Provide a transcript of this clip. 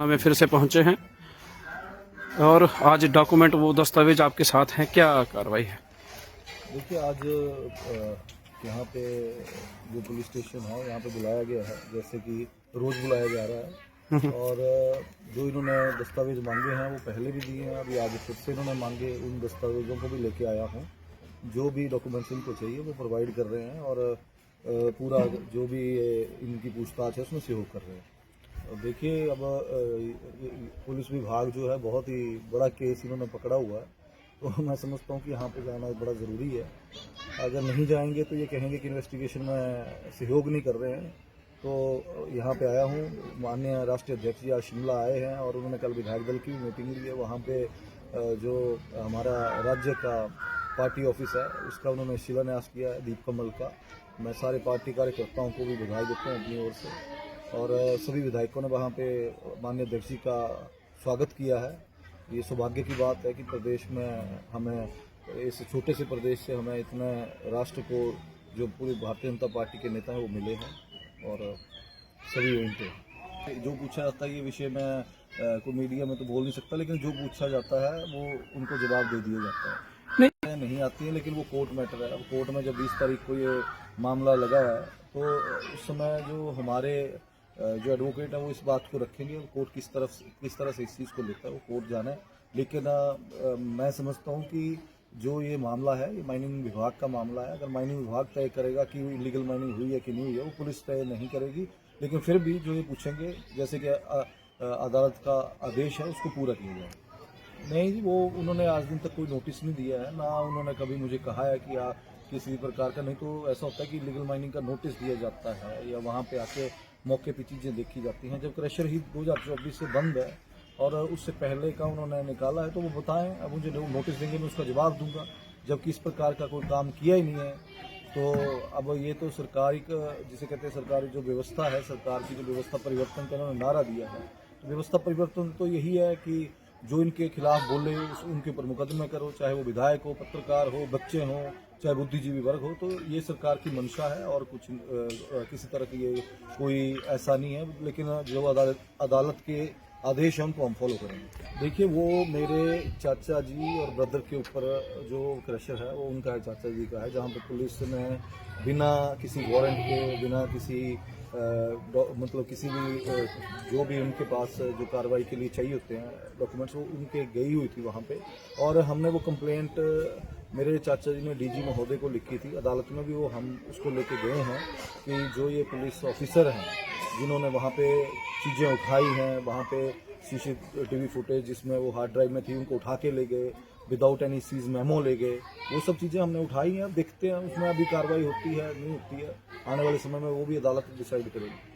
में फिर से पहुंचे हैं और आज डॉक्यूमेंट वो दस्तावेज आपके साथ हैं, क्या कार्रवाई है? देखिए आज यहाँ पे जो पुलिस स्टेशन है यहाँ पे बुलाया गया है, जैसे कि रोज़ बुलाया जा रहा है। और जो इन्होंने दस्तावेज मांगे हैं वो पहले भी दिए हैं, अभी आज फिर से इन्होंने मांगे, उन दस्तावेज़ों को भी लेके आया हूँ। जो भी डॉक्यूमेंट्स इनको चाहिए वो प्रोवाइड कर रहे हैं और पूरा जो भी इनकी पूछताछ है उसमें सहयोग कर रहे हैं। देखिए अब पुलिस विभाग जो है बहुत ही बड़ा केस इन्होंने पकड़ा हुआ है, तो मैं समझता हूँ कि यहाँ पे जाना बड़ा ज़रूरी है। अगर नहीं जाएंगे तो ये कहेंगे कि इन्वेस्टिगेशन में सहयोग नहीं कर रहे हैं। तो यहाँ पे आया हूँ, माननीय राष्ट्रीय अध्यक्ष जी आज शिमला आए हैं और उन्होंने कल विधायक दल की भी मीटिंग ली है। वहाँ पे जो हमारा राज्य का पार्टी ऑफिस है उसका उन्होंने शिलान्यास किया है, दीप कमल का। मैं सारे पार्टी कार्यकर्ताओं को भी बधाई देता हूँ अपनी ओर से, और सभी विधायकों ने वहाँ पे माननीय अध्यक्ष जी का स्वागत किया है। ये सौभाग्य की बात है कि प्रदेश में हमें, इस छोटे से प्रदेश से हमें इतने राष्ट्र को जो पूरी भारतीय जनता पार्टी के नेता हैं वो मिले हैं, और सभी उनके जो पूछा जाता है ये विषय में कोई मीडिया में तो बोल नहीं सकता, लेकिन जो पूछा जाता है वो उनको जवाब दे दिया जाता है। नहीं आती है, लेकिन वो कोर्ट मैटर है। अब कोर्ट में जब 20 तारीख को ये मामला लगा है तो उस समय जो हमारे जो एडवोकेट है वो इस बात को रखेंगे, कोर्ट किस तरह से इस चीज़ को लेता है वो कोर्ट जाने। लेकिन मैं समझता हूँ कि जो ये मामला है ये माइनिंग विभाग का मामला है। अगर माइनिंग विभाग तय करेगा कि इलीगल माइनिंग हुई है कि नहीं हुई है, वो पुलिस तय नहीं करेगी। लेकिन फिर भी जो ये पूछेंगे, जैसे कि अदालत का आदेश है उसको पूरा किया जाए। नहीं जी, वो उन्होंने आज दिन तक कोई नोटिस नहीं दिया है, ना उन्होंने कभी मुझे कहा है कि किसी प्रकार का। नहीं तो ऐसा होता है कि लीगल माइनिंग का नोटिस दिया जाता है या वहाँ पे आके मौके पे चीज़ें देखी जाती हैं। जब क्रशर ही 2024 से बंद है और उससे पहले का उन्होंने निकाला है तो वो बताएं। अब मुझे नोटिस देंगे, मैं उसका जवाब दूंगा, जबकि इस प्रकार का कोई काम किया ही नहीं है। तो अब ये तो सरकारी का, जिसे कहते हैं सरकारी जो व्यवस्था है, सरकार की जो व्यवस्था परिवर्तन का उन्होंने नारा दिया है, तो व्यवस्था परिवर्तन तो यही है कि जो इनके खिलाफ बोले उनके ऊपर मुकदमे करो, चाहे वो विधायक हो, पत्रकार हो, बच्चे हों, चाहे बुद्धिजीवी वर्ग हो। तो ये सरकार की मंशा है और कुछ किसी तरह की ये कोई ऐसा नहीं है। लेकिन जो अदालत के आदेश हैं उनको हम फॉलो करेंगे। देखिए वो मेरे चाचा जी और ब्रदर के ऊपर जो क्रशर है वो उनका है, चाचा जी का है, जहाँ पर पुलिस ने बिना किसी वारंट के, बिना किसी मतलब किसी भी जो भी उनके पास जो कार्रवाई के लिए चाहिए होते हैं डॉक्यूमेंट्स, वो उनके गई हुई थी वहाँ पे। और हमने वो कंप्लेंट मेरे चाचा जी ने डीजी महोदय को लिखी थी, अदालत में भी वो हम उसको लेके गए हैं कि जो ये पुलिस ऑफिसर हैं जिन्होंने वहाँ पे चीज़ें उठाई हैं, वहाँ पे CCTV फुटेज जिसमें वो हार्ड ड्राइव में थी उनको उठा के ले गए, विदाउट एनी सीज मेमो ले गए, वो सब चीज़ें हमने उठाई हैं। अब देखते हैं उसमें अभी कार्रवाई होती है नहीं होती है, आने वाले समय में वो भी अदालत डिसाइड करेगी।